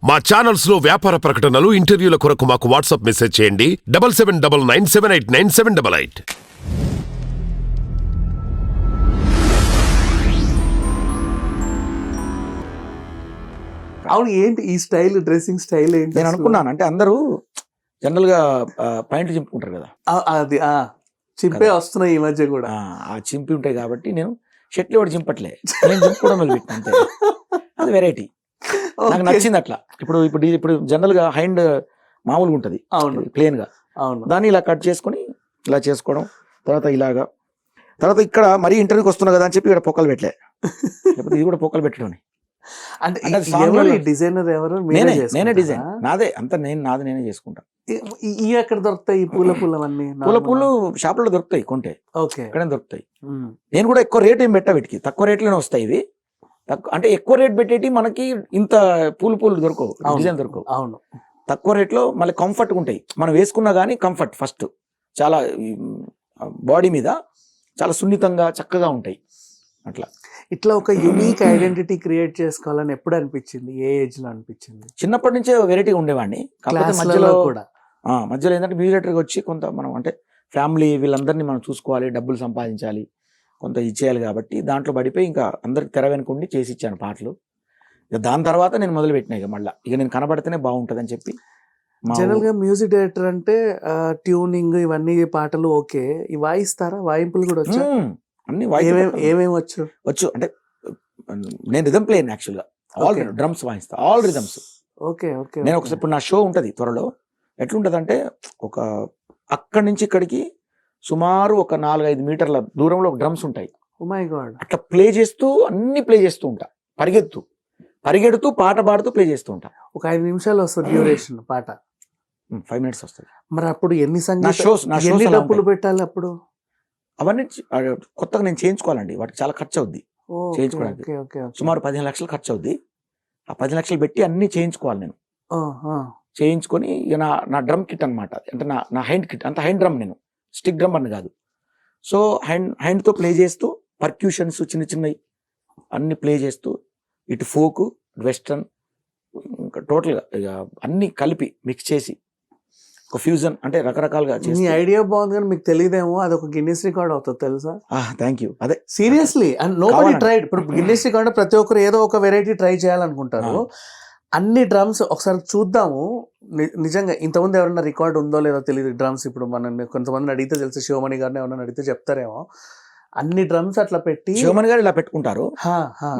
మా ఛానల్స్ లో వ్యాపార ప్రకటనలు ఇంటర్వ్యూల కొరకు మాకు వాట్సాప్ మెసేజ్ చేయండి 7799978978. అవును, ఏంటి ఈ స్టైల్, డ్రెస్సింగ్ స్టైల్ ఏంటి? నేను అనుకున్నాను అంటే అందరూ జనరల్ గా పాయింట్లు చింపుకుంటారు కదా, అది చింపే వస్తున్నాయి ఈ మధ్య కూడా. ఆ చింపి ఉంటాయి కాబట్టి నేను షర్ట్లు కూడా చింపట్లే, నేను చింపుకోవడం మొదలుపెట్టిన అంతే. అది వెరైటీ, నాకు నచ్చింది అట్లా. ఇప్పుడు జనరల్ గా హ్యాండ్ మామూలుగా ఉంటది, అవును, ప్లేన్ గా. అవును, దాన్ని ఇలా కట్ చేసుకొని ఇలా చేసుకోవడం, తర్వాత ఇలాగా, తర్వాత ఇక్కడ మరీ ఇంటర్వ్యూకి వస్తున్నా కదా అని చెప్పి ఇక్కడ పొక్కలు పెట్టలే, లేకపోతే ఇది కూడా పొక్కలు పెట్టడం. అంటే డిజైనర్ ఎవరు? నేనే డిజైన్, నాదే అంతా, నేనే చేసుకుంటా. ఇవి ఎక్కడ దొరుకుతాయి ఈ పూలవన్నీ? పూలు షాపులో దొరుకుతాయి, కొంటే ఓకే, ఎక్కడైనా దొరుకుతాయి. నేను కూడా ఎక్కువ రేట్ ఏం పెట్టా వీటికి, తక్కువ రేట్లోనే వస్తాయి ఇవి. అంటే ఎక్కువ రేట్ పెట్టేటి మనకి ఇంత పూలు దొరకవు, డిజైన్ దొరకవు. అవును, తక్కువ రేట్లో మళ్ళీ కంఫర్ట్గా ఉంటాయి, మనం వేసుకున్నా కానీ కంఫర్ట్. ఫస్ట్ చాలా బాడీ మీద చాలా సున్నితంగా చక్కగా ఉంటాయి. అట్లా ఇట్లా ఒక యూనిక్ ఐడెంటిటీ క్రియేట్ చేసుకోవాలని ఎప్పుడు అనిపించింది? ఏ ఏజ్ లో అనిపించింది? చిన్నప్పటి నుంచే వెరైటీగా ఉండేవాడిని. కాకపోతే మధ్యలో ఏంటంటే మ్యూజిక్ డైరెక్టర్గా వచ్చి కొంత మనం అంటే ఫ్యామిలీ వీళ్ళందరినీ మనం చూసుకోవాలి, డబ్బులు సంపాదించాలి, కొంత ఇచ్చేయాలి కాబట్టి దాంట్లో పడిపోయి ఇంకా అందరికి తెర వెనుకుండి చేసి ఇచ్చాను పాటలు. ఇక దాని తర్వాత నేను మొదలు పెట్టినా, ఇక నేను కనబడితేనే బాగుంటుంది అని చెప్పి. జనరల్ గా మ్యూజిక్ డైరెక్టర్ అంటే ట్యూనింగ్ ఇవన్నీ పాటలు ఓకే, వాయిస్తారా? వాయింపులు కూడా వచ్చా? అన్ని ఏమేమి వచ్చు అంటే నేను రిథమ్ ప్లేయర్ యాక్చువల్గా, ఆల్ డ్రమ్స్ వాయిస్తా, ఆల్ రిథమ్స్. Okay okay. నేను ఒకసారి ఇప్పుడు నా షో ఉంటుంది త్వరలో, ఎట్లుంటది అంటే ఒక అక్కడి నుంచి ఇక్కడికి సుమారు ఒక 4-5 మీటర్ల దూరంలో డ్రమ్స్ ఉంటాయి. Oh my God. అట్లా ప్లే చేస్తూ అన్ని ప్లే చేస్తూ ఉంటా, పరిగెడుతూ పాట పాడుతూ ప్లే చేస్తూ ఉంటా. ఒక 5 నిమిషాలు వస్తుంది డ్యూరేషన్ పాట, 5 minutes వస్తుంది. మరి అప్పుడు ఎన్ని ఎన్ని డబ్బులు పెట్టాలి అప్పుడు? అవన్నీ కొత్తగా నేను చేయించుకోవాలండి, వాటికి చాలా ఖర్చు అవుద్ది చేయించుకోవడానికి. సుమారు 15 లక్షలు ఖర్చు అవుద్ది. ఆ 10 లక్షలు పెట్టి అన్ని చేయించుకోవాలి నేను. చేయించుకొని ఇక నా డ్రమ్ కిట్ అనమాట, అంటే నా హ్యాండ్ కిట్, అంత హ్యాండ్ డ్రమ్, నేను స్టిక్ డ్రమ్ అని కాదు. సో హ్యాండ్తో ప్లే చేస్తూ పర్క్యూషన్స్ చిన్నవి అన్ని ప్లే చేస్తూ, ఇటు ఫోక్, వెస్టర్న్, ఇంకా టోటల్గా ఇక అన్ని కలిపి మిక్స్ చేసి ఒక ఫ్యూజన్, అంటే రకరకాలుగా చేసి. మీ ఐడియా బాగుంది కానీ మీకు తెలియదేమో, అది ఒక గిన్నెస్ రికార్డ్ అవుతుంది తెలుసా? Thank you. అదే సీరియస్లీ, అండ్ నోబడీ ట్రైడ్. ఇప్పుడు గిన్నెస్ రికార్డ్ ప్రతి ఒక్కరు ఏదో ఒక వెరైటీ ట్రై చేయాలనుకుంటారు. అన్ని డ్రమ్స్ ఒకసారి చూద్దాము, నిజంగా ఇంతకుముందు ఎవరన్నా రికార్డ్ ఉందో లేదో తెలియదు డ్రమ్స్. ఇప్పుడు మనం కొంతమంది అడిగితే తెలుసు, శివమణి గారిని ఎవరన్నా అడిగితే చెప్తారేమో. అన్ని డ్రమ్స్ అట్లా పెట్టి శివమణి గారు ఇలా పెట్టుకుంటారు,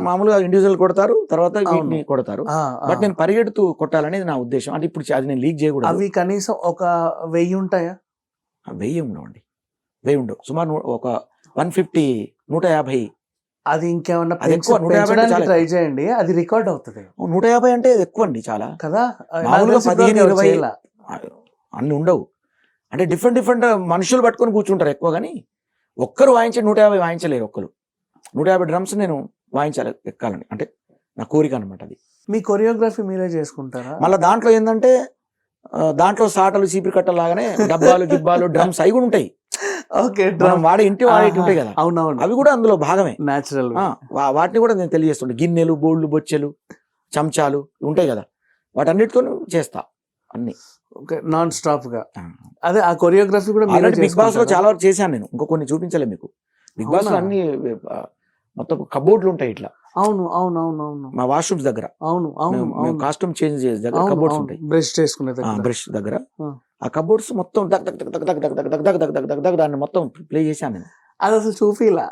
మామూలుగా ఇండివిజువల్ కొడతారు, తర్వాత వీటిని కొడతారు. బట్ నేను పరిగెడుతూ కొట్టాలనేది నా ఉద్దేశం. అంటే ఇప్పుడు అది నేను లీక్ చేయకూడదు. అవి కనీసం ఒక 1000 ఉంటాయా? 1000 ఉండవండి, 1000 ఉండవు. సుమారు ఒక 150-150. అది ఇంకేమన్నా పెంచడానికి ట్రై చేయండి, అది రికార్డ్ అవుతుంది. 150 అంటే ఎక్కువ అండి, చాలా కదా. మామూలుగా 15-20 అన్ని ఉండవు. అంటే డిఫరెంట్ మనుషులు పట్టుకొని కూర్చుంటారు ఎక్కువ, కానీ ఒక్కరు వాయించే 150 వాయించలేరు. 150 డ్రమ్స్ నేను వాయించాలి, ఎక్కాలని, అంటే నా కోరిక అనమాట అది. మీ కొరియోగ్రఫీ మీరే చేసుకుంటారా? మళ్ళీ దాంట్లో ఏంటంటే దాంట్లో సాటలు, చీపిరి కట్టలు లాగానే డబ్బాలు, గిబ్బాలు, డ్రమ్స్ అవి కూడా ఉంటాయి. ఓకే, వాడేటి ఉంటాయి కదా, అవునవును, అవి కూడా అందులో భాగమే, న్యాచురల్. వాటిని కూడా నేను తెలియజేస్తుంటా. గిన్నెలు, బోళ్ళు, బొచ్చెలు, చెంచాలు ఉంటాయి కదా, వాటన్నిటితో చేస్తా అన్ని నాన్ స్టాప్ గా. అదే ఆ కొరియోగ్రఫీ కూడా బిగ్ బాస్ లో చాలా వరకు చేశాను నేను. ఇంకో కొన్ని చూపించలే మీకు. బిగ్ బాస్ లో అన్ని మొత్తం కబోర్డ్లు ఉంటాయి ఇట్లా. అవును, మా వాష్రూమ్స్ దగ్గర, కాస్ట్యూమ్ చేంజ్ చేసే దగ్గర కబోర్డ్స్ ఉంటాయి, బ్రష్ చేసుకునే బ్రష్ దగ్గర. ఆ కబోర్డ్స్ మొత్తం దాన్ని మొత్తం ప్లే చేశాను నేను. అది అసలు చూపిలా,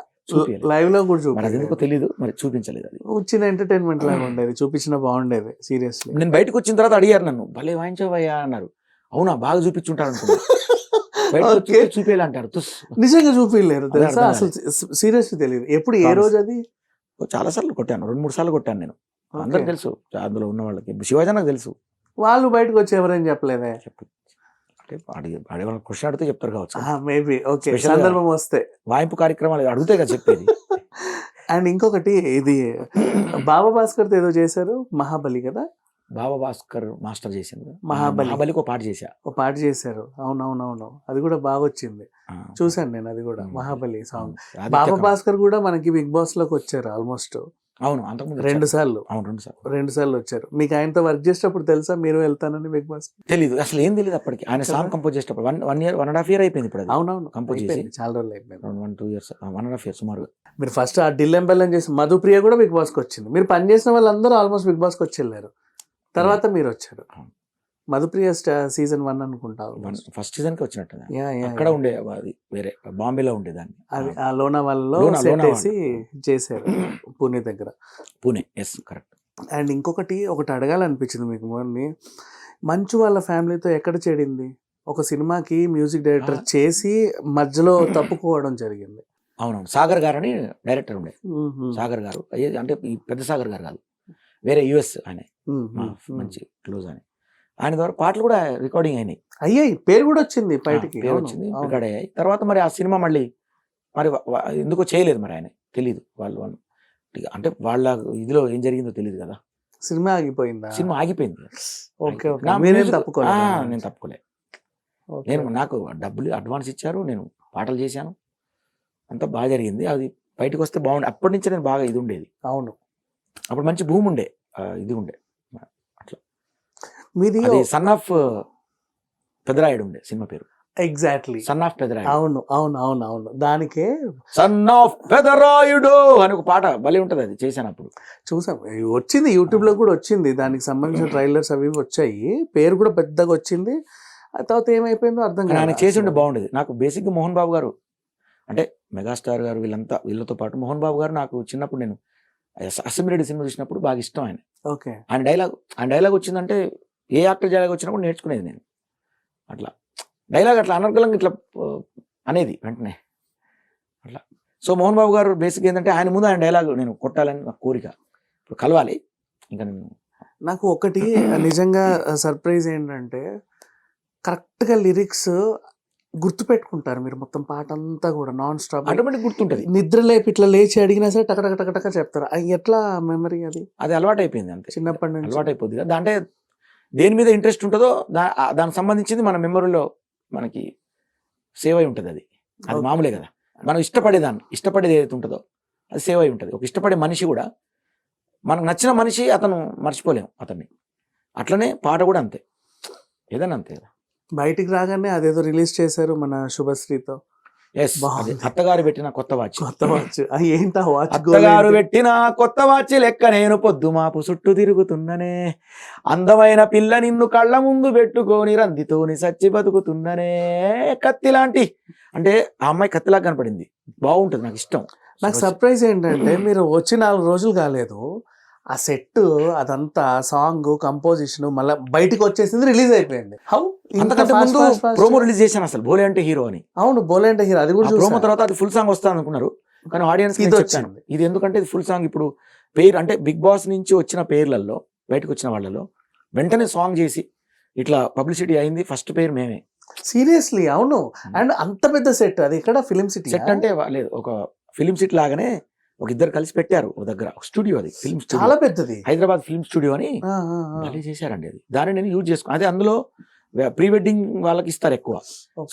లైవ్ లో కూడా చూపి, అది ఎందుకో తెలీదు, మరి చూపించలేదు. అది వచ్చిన ఎంటర్టైన్మెంట్ లాగా ఉండేది, చూపించిన బాగుండేది. సీరియస్లీ, నేను బయటకు వచ్చిన తర్వాత అడిగారు నన్ను, భలే వాయించవయ్యా అన్నారు. అవునా, బాగా చూపించుంటారు అనుకున్నా. చూపించాలంటారు, నిజంగా చూపించలేరు తెలుసా అసలు, సీరియస్లీ తెలియదు. ఎప్పుడు, ఏ రోజు? అది చాలా సార్లు కొట్టాను, 2-3 సార్లు కొట్టాను నేను. అందరికి తెలుసు, అందులో ఉన్న వాళ్ళకి. శివాజీ నాకు తెలుసు. వాళ్ళు బయటకు వచ్చి ఎవరైనా చెప్పలేదే? అంటే క్వశ్చన్ అడిగితే చెప్తారు కావచ్చు, మేబీ. ఓకే, సందర్భం వస్తే వాయింపు కార్యక్రమాలు అడిగితే కదా చెప్పేది. అండ్ ఇంకొకటి, ఇది బాబా భాస్కర్ ఏదో చేశారు, మహాబలి కదా. బాబా భాస్కర్ మాస్టర్ చేసింది మహాబలికి ఒక పాట చేశారు. అవునవునవును, అది కూడా బాగా వచ్చింది, చూసాను నేను అది కూడా. మహాబలి సాంగ్. బాబా భాస్కర్ కూడా మనకి బిగ్ బాస్ లోకి వచ్చారు ఆల్మోస్ట్. అవును అంతకుముందు 2 సార్లు అవును 2 సార్లు 2 సార్లు వచ్చారు. మీకు ఆయనతో వర్క్ చేసేటప్పుడు తెలుసా మీరు వెళ్తానని బిగ్ బాస్? తెలీదు, అసలు ఏం తెలియదు అప్పటికి. ఆయన కదా? సాంగ్ కంపోజ్ చేసేటప్పుడు 1 year 1.5 year అయిపోయింది ఇప్పుడు అది అవునవును. కంపోజ్ చేసి. అయిపోయింది. చాలా రోజులు అయిపోయింది. 1-2 years 1.5 year సుమారుగా. మీరు ఫస్ట్ ఆ డిల్లెం బెల్లం చేసి మధుప్రియ కూడా బిగ్ బాస్కి వచ్చింది. మీరు పనిచేసిన వాళ్ళందరూ ఆల్మోస్ట్ బిగ్ బాస్కి వచ్చి వెళ్ళారు. తర్వాత మీరు వచ్చారు. అవును. మధుప్రియ సీజన్ 1 అనుకుంటా. ఫస్ట్ సీజన్ కి వచ్చినట్టు యా, యా, అక్కడ యా. ఉండే అది వేరే బాంబేలో ఉండేదాన్ని. అది ఆ లోనావాలలో లోనావాలా. సెట్ వేసి చేశారు పూణే దగ్గర. Pune, yes correct. అండ్ ఇంకొకటి అడగాలనిపించింది మీకు మొన్న, మంచు వాళ్ళ ఫ్యామిలీతో ఎక్కడ చెడింది? ఒక సినిమాకి మ్యూజిక్ డైరెక్టర్ చేసి మధ్యలో తప్పుకోవడం జరిగింది. అవునవును, సాగర్ గారు అని డైరెక్టర్ ఉండే. సాగర్ గారు అంటే ఈ పెద్ద సాగర్ గారు కాదు, వేరే యుఎస్ ఆయన, మంచి క్లోజ్ అని. ఆయన ద్వారా పాటలు కూడా రికార్డింగ్ అయినాయి. అయ్యాయి, పేరు కూడా వచ్చింది బయటికి. పేరు వచ్చింది, రికార్డ్ అయ్యాయి. తర్వాత మరి ఆ సినిమా మళ్ళీ మరి ఎందుకో చేయలేదు మరి ఆయన, తెలియదు వాళ్ళు అంటే వాళ్ళ ఇదిలో ఏం జరిగిందో తెలియదు కదా. సినిమా ఆగిపోయిందా? సినిమా ఆగిపోయింది. ఓకే, నేను తప్పుకోలే. నేను నాకు డబ్బులు అడ్వాన్స్ ఇచ్చారు, నేను పాటలు చేశాను, అంతా బాగా జరిగింది. అది బయటకు వస్తే బాగుండే. అప్పటి నుంచి నేను బాగా ఇది ఉండేది. అవును, అప్పుడు మంచి భూమి ఉండే, ఇది ఉండే. అట్లా మీది సన్ ఆఫ్ పెదరాయుడు ఉండే సినిమా పేరు. Exactly, son of Pedarayudu. అవును అవును అవును అవును. దానికే సన్ ఆఫ్ పెదరాయుడు అని ఒక పాట భలే ఉంటది, అది చేశాను అప్పుడు. చూసాం, వచ్చింది యూట్యూబ్ లో కూడా వచ్చింది, దానికి సంబంధించిన ట్రైలర్స్ అవి వచ్చాయి, పేరు కూడా పెద్దగా వచ్చింది. ఆ తర్వాత ఏమైపోయిందో అర్థం కాదు. ఆయన చేసి ఉంటే బాగుండేది. నాకు బేసిక్గా మోహన్ బాబు గారు అంటే మెగాస్టార్ గారు వీళ్ళతో పాటు మోహన్ బాబు గారు నాకు చిన్నప్పుడు నేను అసెంబ్లీ సినిమా చూసినప్పుడు బాగా ఇష్టం ఆయన. ఓకే, ఆయన డైలాగ్ వచ్చిందంటే ఏ యాక్టర్ డైలాగ్ వచ్చినా కూడా నేర్చుకునేది నేను. అట్లా డైలాగ్ అట్లా అనర్గలంగా ఇట్లా అనేది వెంటనే అట్లా. సో మోహన్ బాబు గారు బేసిక్ ఏంటంటే ఆయన ముందు ఆయన డైలాగ్ నేను కొట్టాలని నాకు కోరిక. ఇప్పుడు కలవాలి ఇంకా నేను. నాకు ఒకటి నిజంగా సర్ప్రైజ్ ఏంటంటే కరెక్ట్గా లిరిక్స్ గుర్తుపెట్టుకుంటారు మీరు, మొత్తం పాట అంతా కూడా నాన్ స్టాప్ ఆటోమేటిక్ గుర్తుంటది. నిద్ర లేపి ఇట్లా లేచి అడిగినా సరే టక టక టక చెప్తారు. ఎట్లా మెమరీ అది? అది అలవాటు అయిపోయింది అంతే, చిన్నప్పటి నుంచి అలవాటు అయిపోద్ది కదా. అంటే దేని మీద ఇంట్రెస్ట్ ఉంటుందో దానికి సంబంధించింది మన మెమరీలో మనకి సేవ్ అయి ఉంటుంది. అది మామూలే కదా. మనం ఇష్టపడేది ఏదైతే ఉంటుందో అది సేవ్ అయి ఉంటుంది. ఒక ఇష్టపడే మనిషి కూడా, మనకు నచ్చిన మనిషి అతను మర్చిపోలేము అతన్ని. అట్లనే పాట కూడా అంతే, ఏదైనా అంతే కదా. బయటికి రాగానే అదేదో రిలీజ్ చేశారు మన శుభశ్రీతో. ఎస్, అత్తగారు పెట్టిన కొత్త వాచ్. ఏంటా వాచ్? అత్తగారు పెట్టిన కొత్త వాచ్ లెక్క నేను పొద్దు మాపు చుట్టూ తిరుగుతున్ననే, అందమైన పిల్ల నిన్ను కళ్ళ ముందు పెట్టుకొని రందితోని సచ్చి బతుకుతున్ననే. కత్తి లాంటి అంటే ఆ అమ్మాయి కత్తిలాగా కనపడింది, బాగుంటుంది, నాకు ఇష్టం. నాకు సర్ప్రైజ్ ఏంటంటే మీరు వచ్చి 4 రోజులు కాలేదు, ఆ సెట్ అదంతా సాంగ్ కంపోజిషన్ మళ్ళీ బయటకు వచ్చేసింది, రిలీజ్ అయిపోయింది. అంతకంటే ముందు ప్రోమో రిలీజ్ చేశాను అసలు, బోలే అంటే హీరో అని. అవును, బోలే అంటే హీరో, అది కూడా ప్రోమో తర్వాత అది ఫుల్ సాంగ్ వస్తాను అనుకున్నారు, కానీ ఆడియన్స్ ఇది వచ్చాను ఇది ఎందుకంటే ఇది ఫుల్ సాంగ్. ఇప్పుడు పేరు అంటే బిగ్ బాస్ నుంచి వచ్చిన పేర్లలో బయటకు వచ్చిన వాళ్ళలో వెంటనే సాంగ్ చేసి ఇట్లా పబ్లిసిటీ అయింది, ఫస్ట్ పేరు మేమే. సీరియస్లీ? అవును. అండ్ అంత పెద్ద సెట్, అది ఇక్కడ ఫిలిం సిటీ సెట్ అంటే లేదు, ఒక ఫిలిం సిటీ లాగానే ఒక ఇద్దరు కలిసి పెట్టారు ఒక దగ్గర స్టూడియో, అది ఫిల్మ్ స్టూడియో, చాలా పెద్దది, హైదరాబాద్ ఫిల్మ్ స్టూడియో అని భలే చేశారండి. అది దాన్ని నేను యూజ్ చేసుకున్నాను. అదే అందులో ప్రీ వెడ్డింగ్ వాళ్ళకి ఇస్తారు ఎక్కువ.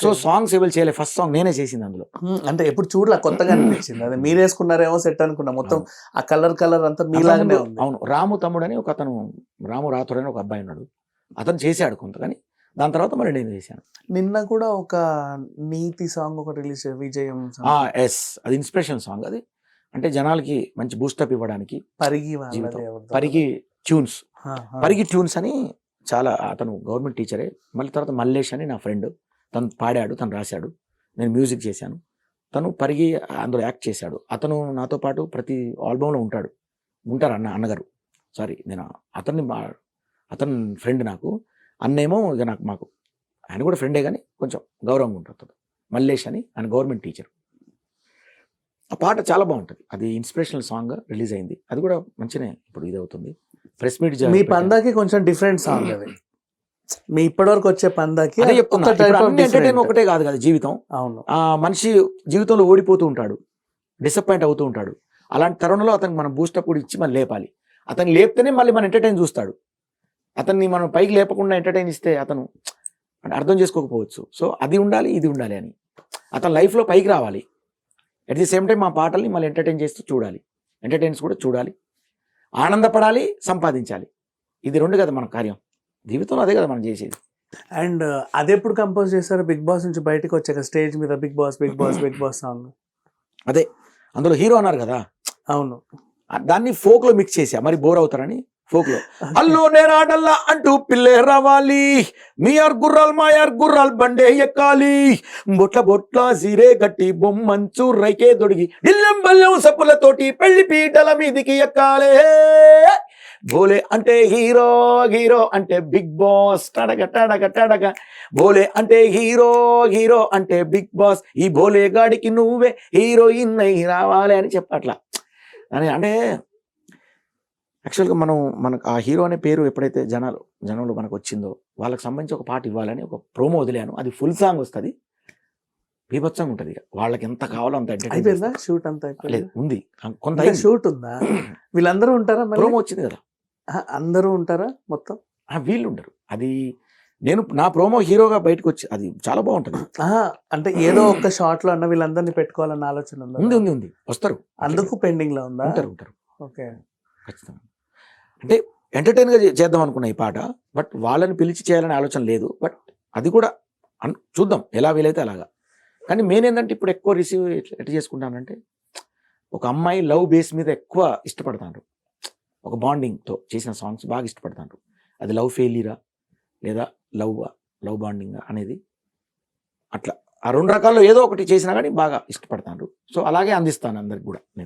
సో సాంగ్స్ ఎవరు చేయలేదు, ఫస్ట్ సాంగ్ నేనే చేసింది అందులో. అంటే ఎప్పుడు చూడలే, కొత్తగా అనిపించింది. అదే మీరు వేసుకున్నారేమో సెట్ అనుకున్నా, మొత్తం ఆ కలర్ అంతా మీలాగానే ఉంది. అవును, రాము తమ్ముడు అని ఒక అతను, రాము రాథోడ్ అని ఒక అబ్బాయి ఉన్నాడు, అతను చేశాడు కొంత, కానీ దాని తర్వాత మరి నేను చేశాను. నిన్న కూడా ఒక నీతి సాంగ్ ఒక రిలీజ్, విజయం. ఎస్, అది ఇన్స్పిరేషన్ సాంగ్. అది అంటే జనాలకి మంచి బూస్టప్ ఇవ్వడానికి. పరిగి ట్యూన్స్ అని చాలా, అతను గవర్నమెంట్ టీచరే. మళ్ళీ తర్వాత మల్లేష్ అని నా ఫ్రెండ్, తను పాడాడు, తను రాశాడు, నేను మ్యూజిక్ చేశాను. తను పరిగి అందులో యాక్ట్ చేశాడు. అతను నాతో పాటు ప్రతి ఆల్బంలో ఉంటారు అన్నగారు. సారీ, నేను అతను ఫ్రెండ్ నాకు. అన్నేమో ఇక మాకు ఆయన కూడా ఫ్రెండే, కానీ కొంచెం గౌరవంగా ఉంటుంది. మల్లేష్ అని ఆయన గవర్నమెంట్ టీచర్. ఆ పాట చాలా బాగుంటుంది, అది ఇన్స్పిరేషనల్ సాంగ్ రిలీజ్ అయింది. అది కూడా మంచిగానే ఇప్పుడు ఇది అవుతుంది. ప్రెస్ మీట్ మీ పందాకి కొంచెం డిఫరెంట్ సాంగ్ అది, మీ ఇప్పటివరకు వచ్చే పందాకి ఎంటర్టైన్ ఒకటే కాదు కదా జీవితం. అవును, ఆ మనిషి జీవితంలో ఓడిపోతూ ఉంటాడు, డిసప్పాయింట్ అవుతూ ఉంటాడు. అలాంటి తరుణంలో అతనికి మనం బూస్టప్ కూడా ఇచ్చి మనం లేపాలి. అతను లేపితేనే మళ్ళీ మన ఎంటర్టైన్ చూస్తాడు. అతన్ని మనం పైకి లేపకుండా ఎంటర్టైన్ ఇస్తే అతను అంటే అర్థం చేసుకోకపోవచ్చు. సో అది ఉండాలి, ఇది ఉండాలి అని అతని లైఫ్లో పైకి రావాలి. అట్ ది సేమ్ టైం మా పాటల్ని మళ్ళీ ఎంటర్టైన్ చేస్తూ చూడాలి, ఎంటర్టైన్స్ కూడా చూడాలి, ఆనందపడాలి, సంపాదించాలి. ఇది 2 కదా మన కార్యం. జీవితంలో అదే కదా మనం చేసేది. అండ్ అది ఎప్పుడు కంపోజ్ చేశారు? బిగ్ బాస్ నుంచి బయటకు వచ్చాక స్టేజ్ మీద Bigg Boss Bigg Boss Bigg Boss song. అదే అందులో హీరో అన్నారు కదా, అవును. దాన్ని ఫోక్ లో మిక్స్ చేసా, మరి బోర్ అవుతారని ఫోక్ లో అల్లు నేరాడల్లా అంటూ పిల్లే రావాలి, మీ ఆర్ గుర్రాల్ మా యార్ గుర్రాల్ బండే ఎక్కాలి, బొట్ల బొట్ల సీరే గట్టి బొమ్మంచు రైకే దొడిగి ఢిల్లం బల్లం సప్పులతోటి పెళ్లి పీటల మీదికి ఎక్కాలే, భోలే అంటే హీరో, హీరో అంటే బిగ్ బాస్, టడగ టడగ టడగ, భోలే అంటే హీరో, హీరో అంటే బిగ్ బాస్, ఈ భోలే గాడికి నువ్వే హీరోయిన్ అయి రావాలి అని చెప్పట్లా అని. అంటే యాక్చువల్గా మనకు ఆ హీరో అనే పేరు ఎప్పుడైతే జనంలో మనకు వచ్చిందో వాళ్ళకి సంబంధించి ఒక పాట ఇవ్వాలని ఒక ప్రోమో వదిలాను. అది ఫుల్ సాంగ్ వస్తుంది, బీభత్సంగా ఉంటుంది. వాళ్ళకి ఎంత కావాలో అంత అయిపోయిందా షూట్ అంతా? లేదు, ఉంది కొంత షూట్ ఉందా? వీళ్ళందరూ ఉంటారా? ప్రోమో వచ్చింది కదా, అందరూ ఉంటారా మొత్తం? వీళ్ళు ఉండరు. అది నా ప్రోమో హీరోగా బయటకు వచ్చి అది చాలా బాగుంటుంది. అంటే ఏదో ఒక షాట్ లో అన్న వీళ్ళందరినీ పెట్టుకోవాలన్న ఆలోచన ఉందా? ఉంది వస్తారు, అందుకు పెండింగ్ లో ఉందా? ఉంటారు. ఓకే, ఖచ్చితంగా. అంటే ఎంటర్టైన్ గా చేద్దాం అనుకున్న ఈ పాట, బట్ వాళ్ళని పిలిచి చేయాలనే ఆలోచన లేదు. బట్ అది కూడా చూద్దాం ఎలా వీలైతే అలాగా. కానీ మెయిన్ ఏంటంటే ఇప్పుడు ఎక్కువ రిసీవ్ ఎట్లా చేసుకుంటానంటే, ఒక అమ్మాయి లవ్ బేస్ మీద ఎక్కువ ఇష్టపడతాను, ఒక బాండింగ్తో చేసిన సాంగ్స్ బాగా ఇష్టపడతాను. అది లవ్ ఫెయిలీరా లేదా లవ్ బాండింగ్ అనేది అట్లా ఆ 2 రకాల్లో ఏదో ఒకటి చేసినా కానీ బాగా ఇష్టపడతాను. సో అలాగే అందిస్తాను అందరికి కూడా నేను.